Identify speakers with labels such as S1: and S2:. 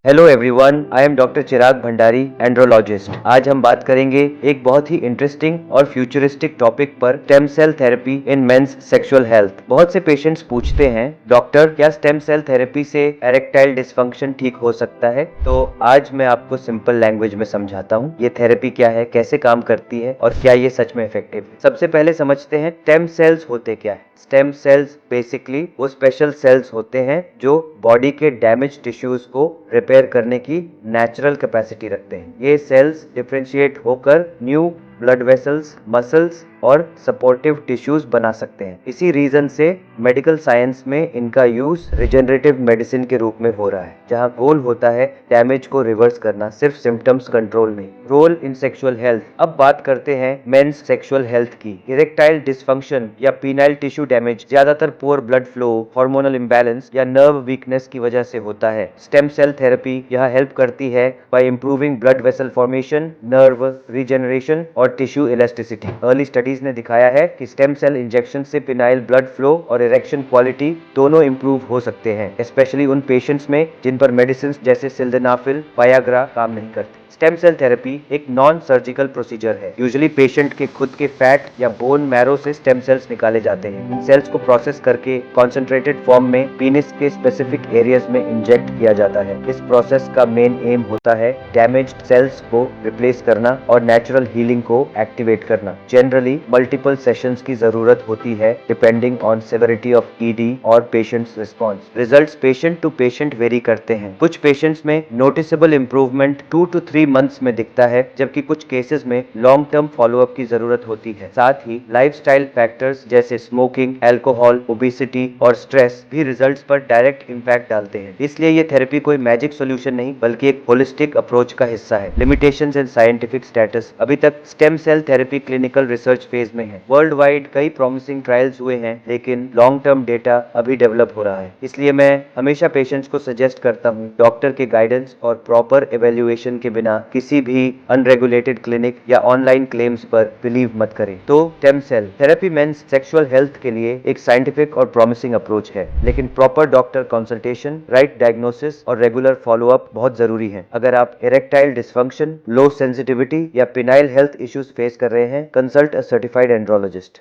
S1: Hello everyone, I am doctor Chirag Bhandari, andrologist. आज हम बात करेंगे एक बहुत ही इंटरेस्टिंग और फ्यूचरिस्टिक टॉपिक पर, stem cell therapy in men's sexual health. बहुत से पेशेंट्स पूछते हैं, डॉक्टर क्या स्टेम सेल थेरेपी से एरेक्टाइल डिसफंक्शन ठीक हो सकता है? तो आज मैं आपको सिंपल लैंग्वेज में समझाता हूँ ये थेरेपी क्या है, कैसे काम करती है और क्या ये सच में इफेक्टिव है। सबसे पहले समझते हैं स्टेम सेल्स होते क्या है। स्टेम सेल्स बेसिकली वो स्पेशल सेल्स होते हैं जो बॉडी के डैमेज टिश्यूज को रिपेयर करने की नेचुरल कैपेसिटी रखते हैं। ये सेल्स डिफरेंशिएट होकर न्यू ब्लड वेसल्स, मसल्स और सपोर्टिव टिश्यूज बना सकते हैं। इसी रीजन से मेडिकल साइंस में इनका यूज रिजेनरेटिव मेडिसिन के रूप में हो रहा है, जहां गोल होता है डैमेज को रिवर्स करना, सिर्फ सिम्टम्स कंट्रोल नहीं। Role in sexual health. अब बात करते हैं मेंस सेक्सुअल हेल्थ की। इरेक्टाइल डिसफंक्शन या पीनाइल टिश्यू डैमेज ज्यादातर poor blood flow, hormonal imbalance या नर्व वीकनेस की वजह से होता है। स्टेम सेल थेरेपी यह हेल्प करती है by improving blood vessel formation, nerve regeneration और टिश्यू इलास्टिसिटी। अर्ली स्टडीज ने दिखाया है कि स्टेम सेल इंजेक्शन से पिनाइल ब्लड फ्लो और इरेक्शन क्वालिटी दोनों इंप्रूव हो सकते हैं, स्पेशली उन पेशेंट्स में जिन पर मेडिसिन जैसे सिल्डेनाफिल, वायाग्रा काम नहीं करते। स्टेम सेल थेरेपी एक नॉन सर्जिकल प्रोसीजर है। यूजुअली पेशेंट के खुद के फैट या बोन मैरो से स्टेम सेल्स निकाले जाते हैं। इन सेल्स को प्रोसेस करके कॉन्सेंट्रेटेड फॉर्म में पीनिस के स्पेसिफिक एरियाज में इंजेक्ट किया जाता है। इस प्रोसेस का मेन एम होता है डैमेज्ड सेल्स को रिप्लेस करना और नेचुरल हीलिंग को एक्टिवेट करना। जनरली मल्टीपल सेशंस की जरूरत होती है depending on severity of ED और patients response. Results patient to patient vary करते हैं। कुछ पेशेंट्स में नोटिसेबल इंप्रूवमेंट 2 to 3 मंथ्स में दिखता है, जबकि कुछ केसेस में लॉन्ग टर्म फॉलोअप की जरूरत होती है। साथ ही लाइफस्टाइल फैक्टर्स जैसे स्मोकिंग, अल्कोहल, ओबेसिटी और स्ट्रेस भी रिजल्ट्स पर डायरेक्ट इंपैक्ट डालते हैं। इसलिए ये थेरेपी कोई मैजिक सॉल्यूशन नहीं, बल्कि एक होलिस्टिक अप्रोच का हिस्सा है। Limitations and scientific status. अभी तक stem cell therapy clinical research phase में है। वर्ल्ड वाइड कई प्रॉमिसिंग ट्रायल्स हुए हैं, लेकिन लॉन्ग टर्म डेटा अभी डेवलप हो रहा है। इसलिए मैं हमेशा पेशेंट्स को सजेस्ट करता हूँ, डॉक्टर के गाइडेंस और प्रॉपर एवेल्युएशन के बिना किसी भी अनरेगुलेटेड क्लिनिक या ऑनलाइन क्लेम्स पर बिलीव मत करें। तो stem cell therapy men's sexual health के लिए एक साइंटिफिक और प्रॉमिसिंग अप्रोच है, लेकिन proper doctor consultation, right diagnosis और रेगुलर फॉलोअप बहुत जरूरी है। अगर आप इरेक्टाइल डिसफंक्शन, लो सेंसिटिविटी या पिनाइल हेल्थ इश्यूज फेस कर रहे हैं, कंसल्ट अ सर्टिफाइड एंड्रोलॉजिस्ट।